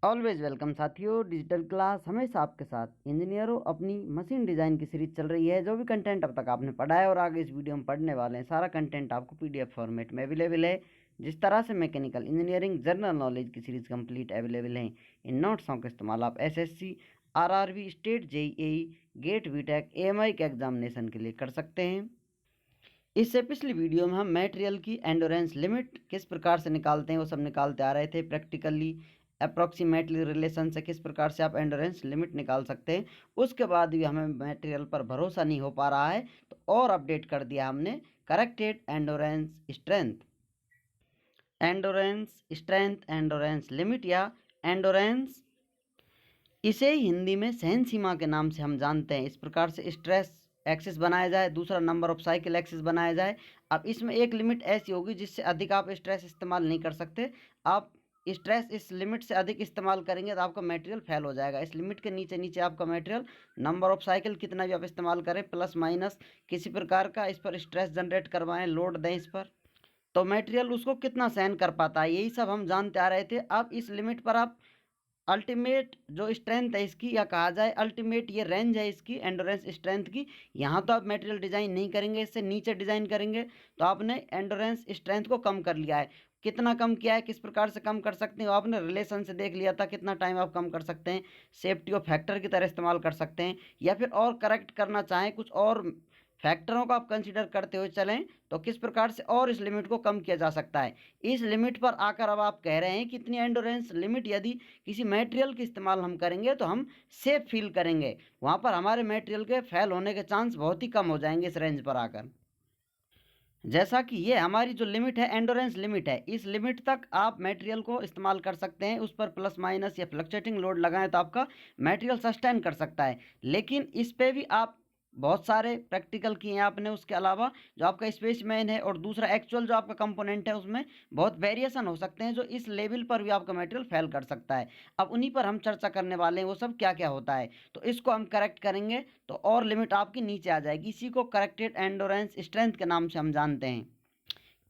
Always welcome साथियों। Digital class हमेशा आपके साथ। इंजीनियरों, अपनी मशीन डिज़ाइन की सीरीज चल रही है। जो भी कंटेंट अब तक आपने पढ़ा है और आगे इस वीडियो में पढ़ने वाले हैं, सारा कंटेंट आपको पीडीएफ फॉर्मेट में अवेलेबल है। जिस तरह से मैकेनिकल इंजीनियरिंग जनरल नॉलेज की सीरीज कंप्लीट अवेलेबल है, इन नोट्सों का इस्तेमाल आप SSC, RRB, state, JEE, GATE, BTech, AMI के एग्जामिनेशन के लिए कर सकते हैं। इससे पिछली वीडियो में हम मटेरियल की एंडोरेंस लिमिट किस प्रकार से निकालते हैं वो सब निकालते आ रहे थे। प्रैक्टिकली अप्रॉक्सीमेटली रिलेशन से किस प्रकार से आप एंडोरेंस लिमिट निकाल सकते हैं। उसके बाद भी हमें मटेरियल पर भरोसा नहीं हो पा रहा है, तो और अपडेट कर दिया हमने corrected endurance strength, endurance strength, endurance limit या एंडोरेंस, इसे हिंदी में सहन सीमा के नाम से हम जानते हैं। इस प्रकार से स्ट्रेस एक्सिस बनाया जाए, दूसरा नंबर ऑफ साइकिल एक्सिस बनाया जाए। अब इसमें एक लिमिट ऐसी होगी जिससे अधिक आप स्ट्रेस इस्तेमाल नहीं कर सकते। आप स्ट्रेस इस लिमिट से अधिक इस्तेमाल करेंगे तो आपका मटेरियल फेल हो जाएगा। इस लिमिट के नीचे नीचे आपका मटेरियल, नंबर ऑफ साइकिल कितना भी आप इस्तेमाल करें, प्लस माइनस किसी प्रकार का इस पर स्ट्रेस जनरेट करवाएं, लोड दें इस पर, तो मटेरियल उसको कितना सहन कर पाता है, यही सब हम जानते आ रहे थे। अब इस लिमिट पर आप अल्टीमेट जो स्ट्रेंथ है इसकी, या कहा जाए अल्टीमेट ये रेंज है इसकी एंडोरेंस स्ट्रेंथ की, यहाँ तो आप मटेरियल डिजाइन नहीं करेंगे, इससे नीचे डिजाइन करेंगे, तो आपने एंडोरेंस स्ट्रेंथ को कम कर लिया है। कितना कम किया है, किस प्रकार से कम कर सकते हैं, आपने रिलेशन से देख लिया था कितना टाइम आप कम कर सकते हैं। सेफ्टी ऑफ फैक्टर की तरह इस्तेमाल कर सकते हैं, या फिर और करेक्ट करना चाहें, कुछ और फैक्टरों को आप कंसीडर करते हुए चलें तो किस प्रकार से और इस लिमिट को कम किया जा सकता है। इस लिमिट पर आकर अब आप कह रहे हैं कि इतनी एंडोरेंस लिमिट यदि किसी मटेरियल के इस्तेमाल हम करेंगे तो हम सेफ फील करेंगे, वहाँ पर हमारे मटेरियल के फेल होने के चांस बहुत ही कम हो जाएंगे इस रेंज पर आकर। जैसा कि ये हमारी जो लिमिट है, एंडोरेंस लिमिट है, इस लिमिट तक आप मटेरियल को इस्तेमाल कर सकते हैं। उस पर प्लस माइनस या फ्लक्चुएटिंग लोड लगाएं तो आपका मटेरियल सस्टेन कर सकता है। लेकिन इस पे भी आप बहुत सारे प्रैक्टिकल किए हैं आपने, उसके अलावा जो आपका स्पेसिमेन है और दूसरा एक्चुअल जो आपका कंपोनेंट है, उसमें बहुत वेरिएशन हो सकते हैं जो इस लेवल पर भी आपका मटेरियल फेल कर सकता है। अब उन्हीं पर हम चर्चा करने वाले हैं, वो सब क्या क्या होता है, तो इसको हम करेक्ट करेंगे तो और लिमिट आपकी नीचे आ जाएगी। इसी को करेक्टेड एंडोरेंस स्ट्रेंथ के नाम से हम जानते हैं।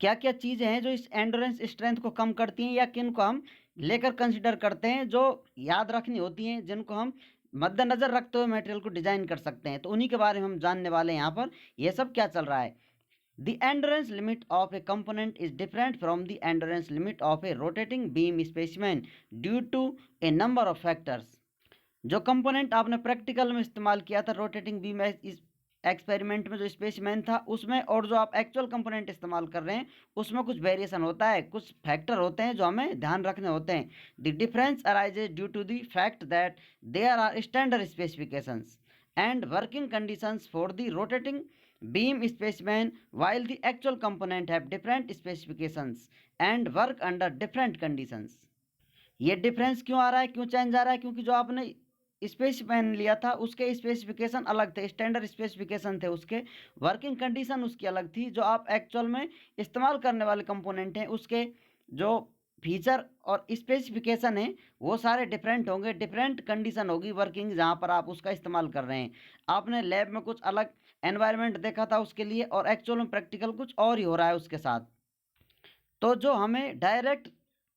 क्या क्या चीज़ें हैं जो इस एंडोरेंस स्ट्रेंथ को कम करती हैं, या किन को हम लेकर कंसिडर करते हैं, जो याद रखनी होती हैं, जिनको हम मद्देनजर रखते हुए मटेरियल को डिजाइन कर सकते हैं, तो उन्हीं के बारे में हम जानने वाले हैं यहाँ पर। ये सब क्या चल रहा है। The endurance limit of a component is different from the endurance limit of a rotating beam specimen due to a number of factors। जो कंपोनेंट आपने प्रैक्टिकल में इस्तेमाल किया था रोटेटिंग बीम इस एक्सपेरिमेंट में, जो स्पेसिमेन था उसमें, और जो आप एक्चुअल कंपोनेंट इस्तेमाल कर रहे हैं उसमें कुछ वेरिएशन होता है, कुछ फैक्टर होते हैं जो हमें ध्यान रखने होते हैं। The difference arises due to the fact that there are standard specifications and working conditions for the rotating beam specimen, while the actual component have different specifications and work under different conditions। ये difference क्यों आ रहा है, क्यों change आ रहा है, क्योंकि जो आपने स्पेसिफिकेशन लिया था उसके स्पेसिफिकेशन अलग थे, स्टैंडर्ड स्पेसिफिकेशन थे, उसके वर्किंग कंडीशन उसकी अलग थी। जो आप एक्चुअल में इस्तेमाल करने वाले कंपोनेंट हैं उसके जो फीचर और स्पेसिफिकेशन है वो सारे डिफरेंट होंगे, डिफरेंट कंडीशन होगी वर्किंग जहाँ पर आप उसका इस्तेमाल कर रहे हैं। आपने लैब में कुछ अलग एनवायरनमेंट देखा था उसके लिए, और एक्चुअल में प्रैक्टिकल कुछ और ही हो रहा है उसके साथ। तो जो हमें डायरेक्ट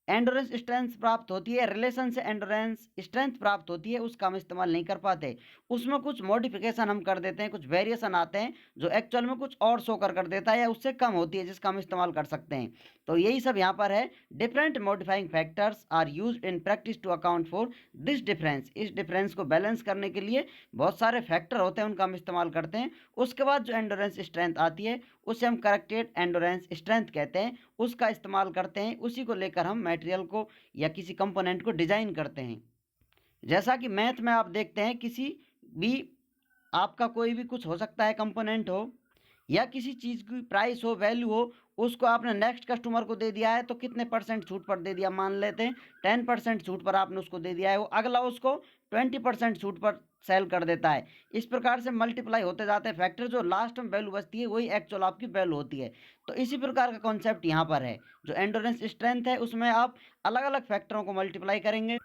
एंडोरेंस स्ट्रेंथ प्राप्त होती है, रिलेशन से एंडोरेंस स्ट्रेंथ प्राप्त होती है, उसका हम इस्तेमाल नहीं कर पाते। उसमें कुछ मॉडिफिकेशन हम कर देते हैं, कुछ वेरिएशन आते हैं जो एक्चुअल में कुछ और शो कर देता है, या उससे कम होती है जिसका हम इस्तेमाल कर सकते हैं। तो यही सब यहाँ पर है। Different modifying factors are used in practice to account for this difference. इस डिफरेंस को बैलेंस करने के लिए बहुत सारे फैक्टर होते हैं, उनका हम इस्तेमाल करते हैं। उसके बाद जो एंडोरेंस स्ट्रेंथ आती है उसे हम करेक्टेड एंडोरेंस स्ट्रेंथ कहते हैं, उसका इस्तेमाल करते हैं। उसी को लेकर हम मटेरियल को या किसी कंपोनेंट को डिजाइन करते हैं। जैसा कि मैथ में आप देखते हैं, किसी भी आपका कोई भी कुछ हो सकता है, कंपोनेंट हो या किसी चीज़ की प्राइस हो, वैल्यू हो, उसको आपने नेक्स्ट कस्टमर को दे दिया है तो कितने परसेंट छूट पर दे दिया, मान लेते हैं 10% छूट पर आपने उसको दे दिया है, वो अगला उसको 20% छूट पर सेल कर देता है। इस प्रकार से मल्टीप्लाई होते जाते हैं फैक्टर, जो लास्ट में वैल्यू बचती है वही एक्चुअल आपकी वैल्यू होती है। तो इसी प्रकार का कॉन्सेप्ट यहाँ पर है। जो एंडोरेंस स्ट्रेंथ है उसमें आप अलग अलग फैक्टरों को मल्टीप्लाई करेंगे,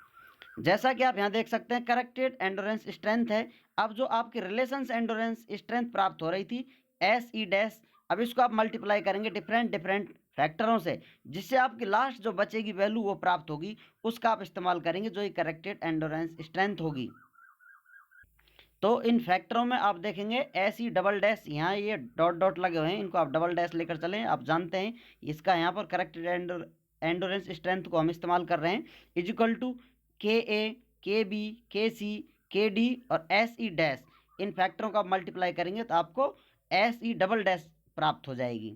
जैसा कि आप यहाँ देख सकते हैं करेक्टेड एंडोरेंस स्ट्रेंथ है। अब जो आपकी रिलेशन एंडोरेंस स्ट्रेंथ प्राप्त हो रही थी एस ई डैश, अब इसको आप मल्टीप्लाई करेंगे डिफरेंट डिफरेंट फैक्टरों से, जिससे आपकी लास्ट जो बचेगी वैल्यू वो प्राप्त होगी, उसका आप इस्तेमाल करेंगे जो ये करेक्टेड एंडोरेंस स्ट्रेंथ होगी। तो इन फैक्टरों में आप देखेंगे ऐसी डबल डैश, यहाँ ये डॉट डॉट लगे हुए हैं, इनको आप डबल डैश लेकर चलें। आप जानते हैं इसका यहाँ पर करेक्टेड एंडोरेंस स्ट्रेंथ को हम इस्तेमाल कर रहे हैं इजिकल टू के ए, के बी, के सी, के डी और एस ई डैश। इन फैक्टरों का आप मल्टीप्लाई करेंगे तो आपको एस ई डबल डैश प्राप्त हो जाएगी।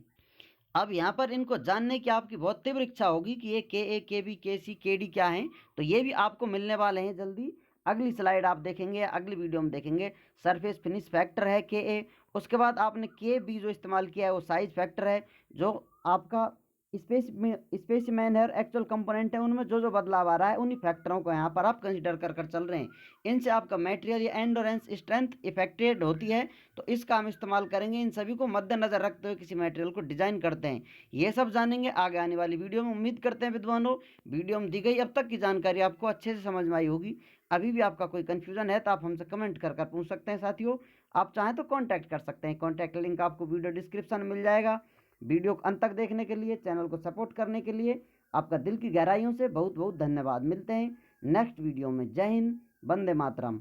अब यहाँ पर इनको जानने की आपकी बहुत तीव्र इच्छा होगी कि ये के ए, के बी, के सी, के डी क्या हैं, तो ये भी आपको मिलने वाले हैं जल्दी। अगली स्लाइड आप देखेंगे, अगली वीडियो में देखेंगे। सरफेस फिनिश फैक्टर है के ए, उसके बाद आपने के बी जो इस्तेमाल किया है वो साइज फैक्टर है, जो आपका स्पेसिमेन है और एक्चुअल कंपोनेंट है, उनमें जो जो बदलाव आ रहा है उन्हीं फैक्टरों को यहाँ पर आप कंसिडर कर चल रहे हैं। इनसे आपका मटेरियल या एंडोरेंस स्ट्रेंथ इफेक्टेड होती है, तो इसका हम इस्तेमाल करेंगे। इन सभी को मद्देनजर रखते हुए किसी मटेरियल को डिजाइन करते हैं। ये सब जानेंगे आगे आने वाली वीडियो में। उम्मीद करते हैं विद्वानों, वीडियो में दी गई अब तक की जानकारी आपको अच्छे से समझ में आई होगी। अभी भी आपका कोई कन्फ्यूजन है तो आप हमसे कमेंट कर पूछ सकते हैं। साथियों, आप चाहें तो कांटेक्ट कर सकते हैं, कांटेक्ट लिंक आपको वीडियो डिस्क्रिप्शन में मिल जाएगा। वीडियो को अंत तक देखने के लिए, चैनल को सपोर्ट करने के लिए आपका दिल की गहराइयों से बहुत बहुत धन्यवाद। मिलते हैं नेक्स्ट वीडियो में। जय हिंद, वंदे मातरम।